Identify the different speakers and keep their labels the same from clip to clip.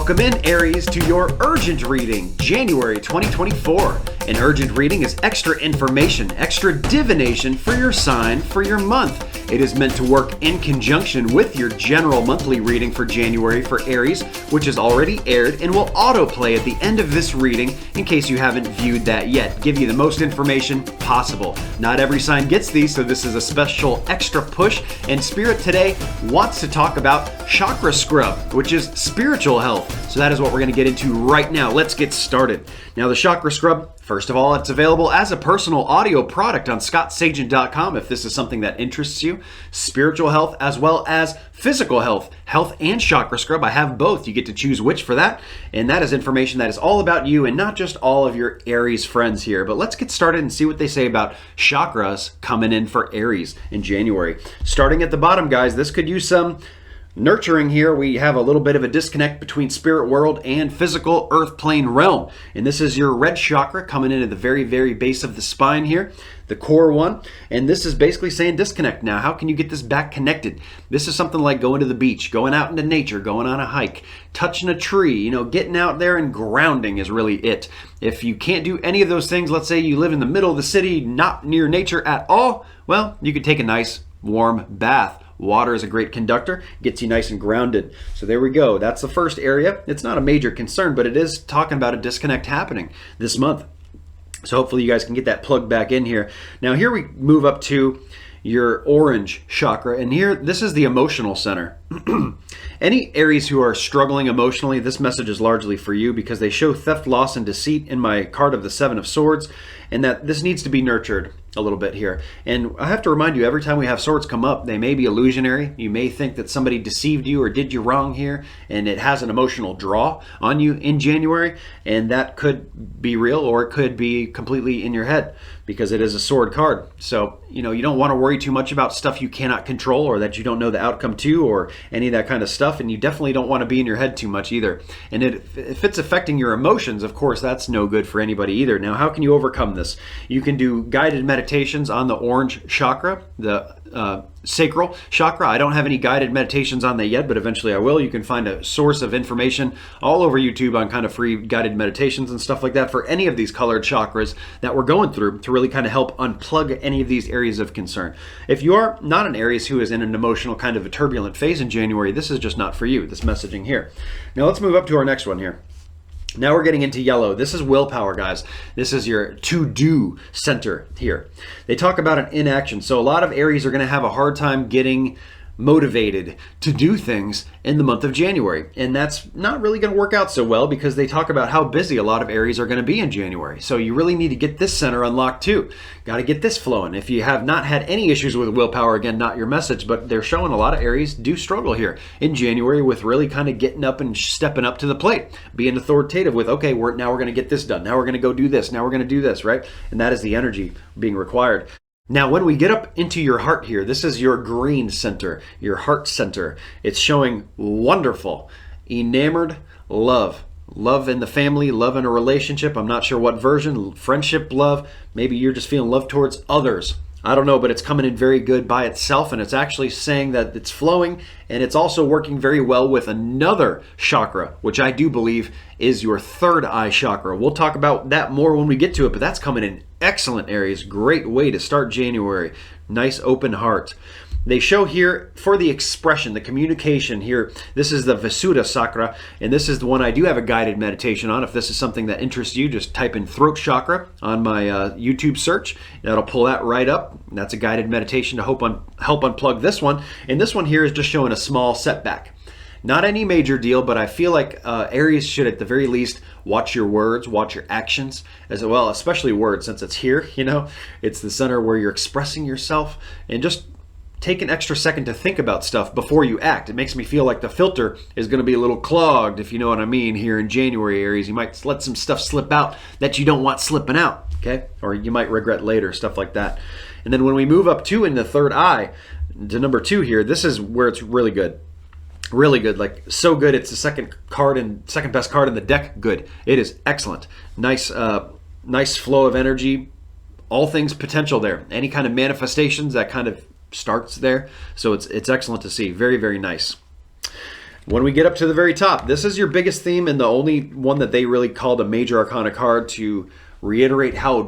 Speaker 1: Welcome in, Aries, to your urgent reading, January 2024. An urgent reading is extra information, extra divination for your sign for your month. It is meant to work in conjunction with your general monthly reading for January for Aries, which is already aired and will autoplay at the end of this reading in case you haven't viewed that yet. Give you the most information possible. Not every sign gets these, so this is a special extra push. And Spirit today wants to talk about Chakra Scrub, which is spiritual health. So that is what we're going to get into right now. Let's get started. Now, the Chakra Scrub, first of all, it's available as a personal audio product on scottsagent.com if this is something that interests you. Spiritual health as well as physical health. Health and Chakra Scrub. I have both. You get to choose which for that. And that is information that is all about you and not just all of your Aries friends here. But let's get started and see what they say about chakras coming in for Aries in January. Starting at the bottom, guys, this could use some nurturing here. We have a little bit of a disconnect between spirit world and physical earth plane realm. And this is your red chakra coming in at the very, very base of the spine here, the core one. And this is basically saying disconnect now. How can you get this back connected? This is something like going to the beach, going out into nature, going on a hike, touching a tree, getting out there and grounding is really it. If you can't do any of those things, let's say you live in the middle of the city, not near nature at all, well, you could take a nice warm bath. Water is a great conductor, gets you nice and grounded. So there we go. That's the first area. It's not a major concern, but it is talking about a disconnect happening this month. So hopefully you guys can get that plugged back in here. Now here we move up to your orange chakra, and here this is the emotional center. Any Aries who are struggling emotionally, this message is largely for you because they show theft, loss, and deceit in my card of the Seven of Swords, and that this needs to be nurtured a little bit here. And I have to remind you, every time we have swords come up, they may be illusionary. You may think that somebody deceived you or did you wrong here, and it has an emotional draw on you in January, and that could be real or it could be completely in your head because it is a sword card. So, you don't want to worry too much about stuff you cannot control or that you don't know the outcome to or any of that kind of stuff, and you definitely don't want to be in your head too much either. And if it's affecting your emotions, of course, that's no good for anybody either. Now, how can you overcome this? You can do guided meditations on the orange chakra, the sacral chakra. I don't have any guided meditations on that yet, but eventually I will. You can find a source of information all over YouTube on kind of free guided meditations and stuff like that for any of these colored chakras that we're going through to really kind of help unplug any of these areas of concern. If you are not an Aries who is in an emotional kind of a turbulent phase in January, this is just not for you, this messaging here. Now let's move up to our next one here. Now we're getting into yellow. This is willpower, guys. This is your to-do center here. They talk about an inaction. So a lot of Aries are going to have a hard time getting motivated to do things in the month of January. And that's not really going to work out so well because they talk about how busy a lot of Aries are going to be in January. So you really need to get this center unlocked too. Got to get this flowing. If you have not had any issues with willpower, again, not your message, but they're showing a lot of Aries do struggle here in January with really kind of getting up and stepping up to the plate, being authoritative with, okay, now we're going to get this done. Now we're going to go do this. Now we're going to do this, right? And that is the energy being required. Now, when we get up into your heart here, this is your green center, your heart center. It's showing wonderful, enamored love. Love in the family, love in a relationship. I'm not sure what version, friendship love. Maybe you're just feeling love towards others. I don't know, but it's coming in very good by itself, and it's actually saying that it's flowing, and it's also working very well with another chakra, which I do believe is your third eye chakra. We'll talk about that more when we get to it, but that's coming in excellent, Aries. Great way to start January. Nice open heart. They show here for the expression, the communication here. This is the Visuddha Chakra, and this is the one I do have a guided meditation on. If this is something that interests you, just type in throat chakra on my YouTube search. That'll pull that right up. That's a guided meditation to help unplug this one. And this one here is just showing a small setback. Not any major deal, but I feel like Aries should at the very least watch your words, watch your actions as well, especially words since it's here, It's the center where you're expressing yourself, and just take an extra second to think about stuff before you act. It makes me feel like the filter is going to be a little clogged, if you know what I mean, here in January, Aries. You might let some stuff slip out that you don't want slipping out, okay? Or you might regret later, stuff like that. And then when we move up in the third eye to number 2 here, this is where it's really good. Really good, like so good. It's the second best card in the deck. Good. It is excellent. Nice flow of energy. All things potential there. Any kind of manifestations that kind of starts there. So it's excellent to see. Very, very nice. When we get up to the very top, this is your biggest theme and the only one that they really called a major arcana card to reiterate how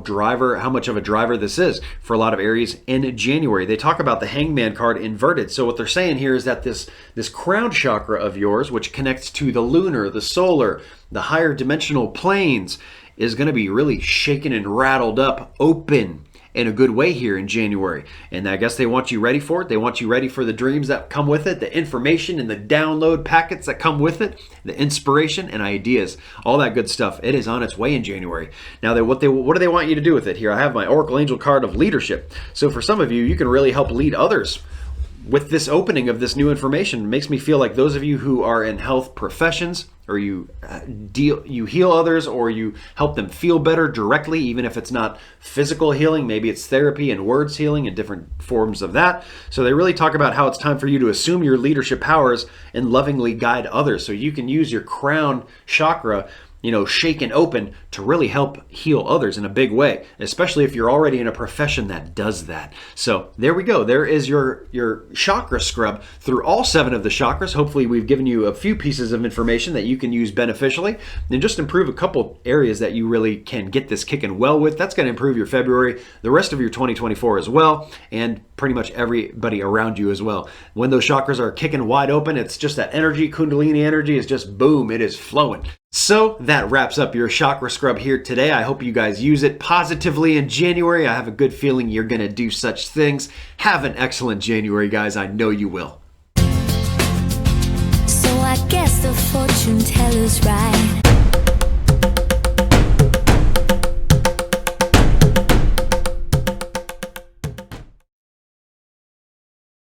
Speaker 1: much of a driver this is for a lot of Aries in January. They talk about the Hangman card inverted. So what they're saying here is that this crown chakra of yours, which connects to the lunar, the solar, the higher dimensional planes, is going to be really shaken and rattled up, open in a good way here in January. And I guess they want you ready for it. They want you ready for the dreams that come with it, the information and the download packets that come with it, the inspiration and ideas, all that good stuff. It is on its way in January. Now, what do they want you to do with it here? I have my Oracle Angel card of leadership. So for some of you, you can really help lead others with this opening of this new information. It makes me feel like those of you who are in health professions, or you heal others, or you help them feel better directly, even if it's not physical healing, maybe it's therapy and words healing and different forms of that. So they really talk about how it's time for you to assume your leadership powers and lovingly guide others. So you can use your crown chakra, shaken open to really help heal others in a big way, especially if you're already in a profession that does that. So there we go. There is your chakra scrub through all 7 of the chakras. Hopefully we've given you a few pieces of information that you can use beneficially and just improve a couple areas that you really can get this kicking well with. That's going to improve your February, the rest of your 2024 as well, and pretty much everybody around you as well. When those chakras are kicking wide open, it's just that energy, Kundalini energy is just boom, it is flowing. So that wraps up your chakra scrub here today. I hope you guys use it positively in January. I have a good feeling you're going to do such things. Have an excellent January, guys. I know you will.
Speaker 2: So I guess the fortune teller's right.